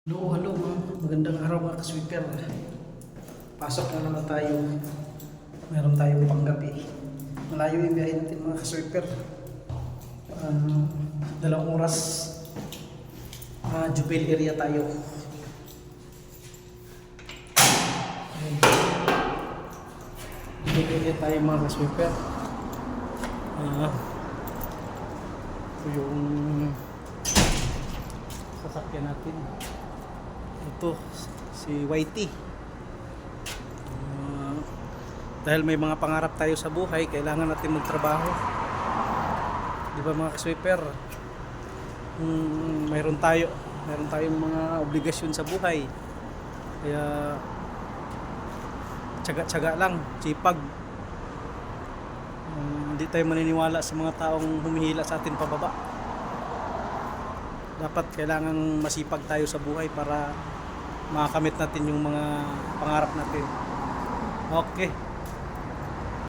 Hello, magandang araw mga ka-sweeper. Pasok na naman tayo. Meron tayong panggabi. Malayo yung biyahe natin mga ka-sweeper. 2 oras. Jubel area tayo. Jubel area tayo mga ka-sweeper. Ito yung sasakyan natin. Ito si YT. Dahil may mga pangarap tayo sa buhay, kailangan natin magtrabaho. Di ba mga ka-sweeper? Mayroon tayong mga obligasyon sa buhay. Kaya tiyaga-tiyaga lang, sipag. Hindi tayo maniniwala sa mga taong humihila sa atin pababa. Dapat kailangan masipag tayo sa buhay para makakamit natin yung mga pangarap natin. Okay.